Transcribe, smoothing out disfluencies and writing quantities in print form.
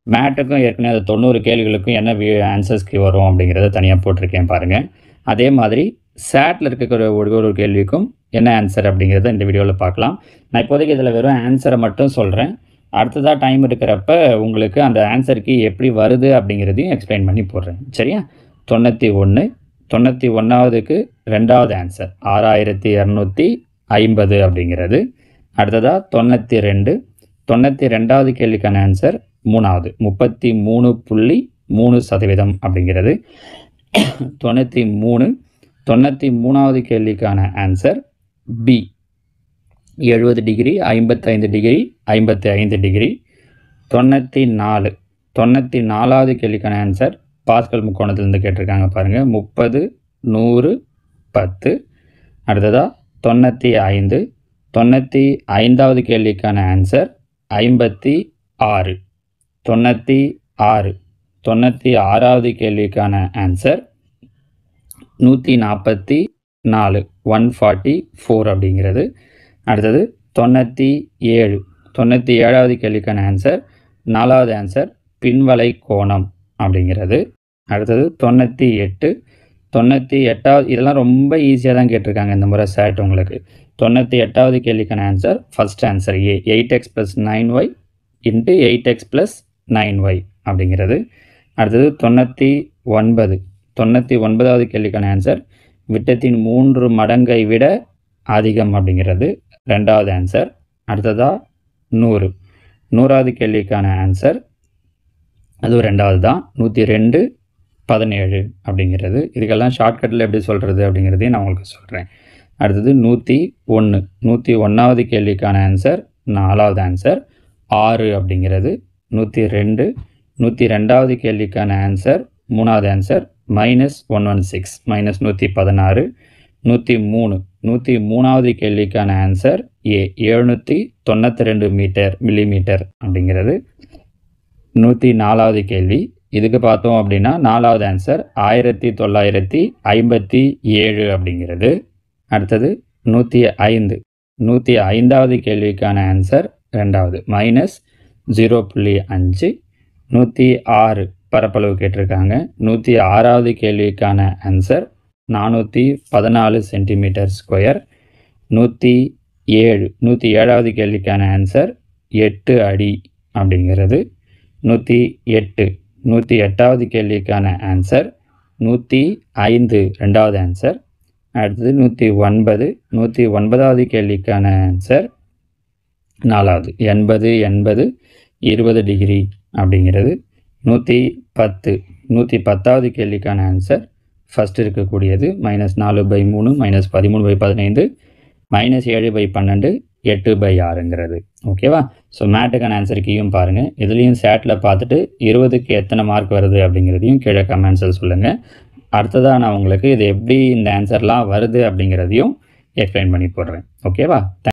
மேட்டுக்கும் ஏற்கனவே அந்த 90 கேள்விகளுக்கும் என்ன ஆன்சர்ஸ் கீ வரும் அப்படிங்கிறத தனியாக போட்டிருக்கேன் பாருங்கள். அதே மாதிரி சேட்டில் இருக்கக்கூடிய ஒரு கேள்விக்கும் என்ன ஆன்சர் அப்படிங்கிறத இந்த வீடியோவில் பார்க்கலாம். நான் இப்போதைக்கு இதில் வெறும் ஆன்சரை மட்டும் சொல்கிறேன். அடுத்ததாக டைம் இருக்கிறப்ப உங்களுக்கு அந்த ஆன்சர் கீ எப்படி வருது அப்படிங்கிறதையும் எக்ஸ்பிளைன் பண்ணி போடுறேன். சரியா? 91 91வதுக்கு 2வது ஆன்சர் 6250 அப்படிங்கிறது. அடுத்ததாக 92 92வது கேள்விக்கான ஆன்சர் 3வது 33.3% அப்படிங்கிறது. 93வது கேள்விக்கான answer B 70 degree 55 degree 55 degree. 94வது கேள்விக்கான ஆன்சர் பாஸ்கல் முக்கோணத்திலிருந்து கேட்டிருக்காங்க பாருங்கள். 30 100 10. அடுத்ததாக 95வது கேள்விக்கான ஆன்சர் 56. 96வது கேள்விக்கான ஆன்சர் 144 144 அப்படிங்கிறது. அடுத்தது 97வது கேள்விக்கான ஆன்சர் 4வது ஆன்சர் பின்வளை கோணம் அப்படிங்கிறது. அடுத்தது 98வது இதெல்லாம் ரொம்ப ஈஸியாக தான் கேட்டிருக்காங்க இந்த முறை சேட் உங்களுக்கு. 98வது கேள்விக்கான answer first answer A 8x + 9y × 8x + 9y அப்படிங்கிறது. அடுத்தது 99வது கேள்விக்கான ஆன்சர் விட்டத்தின் 3 மடங்கை விட அதிகம் அப்படிங்கிறது 2வது ஆன்சர். அடுத்ததாக 100வது கேள்விக்கான ஆன்சர் அதுவும் 2வது தான் 102.17 அப்படிங்கிறது. இதுக்கெல்லாம் ஷார்ட்கட்டில் எப்படி சொல்கிறது அப்படிங்கிறதையும் நான் உங்களுக்கு சொல்கிறேன். அடுத்தது 101வது கேள்விக்கான ஆன்சர் 4வது ஆன்சர் 6 அப்படிங்கிறது. 102வது கேள்விக்கான ஆன்சர் 3வது ஆன்சர் -116 -116. 103வது கேள்விக்கான ஆன்சர் ஏ 792 மில்லிமீட்டர் அப்படிங்கிறது. 104வது கேள்வி இதுக்கு பார்த்தோம் அப்படின்னா 4வது ஆன்சர் 1957 அப்படிங்கிறது. அடுத்தது 105வது கேள்விக்கான ஆன்சர் 2வது -0.5. 106 பரப்பளவு கேட்டிருக்காங்க. 106வது கேள்விக்கான ஆன்சர் 414 சென்டிமீட்டர்². 107வது கேள்விக்கான ஆன்சர் 8 அடி அப்படிங்கிறது. 108வது கேள்விக்கான ஆன்சர் 105 2வது ஆன்சர். அடுத்தது 109வது கேள்விக்கான ஆன்சர் 4வது 80 20 டிகிரி அப்படிங்கிறது. 110வது கேள்விக்கான ஆன்சர் ஃபஸ்ட் இருக்கக்கூடியது -4/3 -13/15 -7/12 8/6ங்கிறது. ஓகேவா? ஸோ மேட்டுக்கான ஆன்சர் கீயும் பாருங்கள். இதுலேயும் சேட்டில் பார்த்துட்டு 20க்கு எத்தனை மார்க் வருது அப்படிங்கிறதையும் கீழே கமெண்ட்ஸில் சொல்லுங்கள். அடுத்ததாக நான் உங்களுக்கு இது எப்படி இந்த ஆன்சர்லாம் வருது அப்படிங்கிறதையும் எக்ஸ்பிளைன் பண்ணி போடுறேன். ஓகேவா?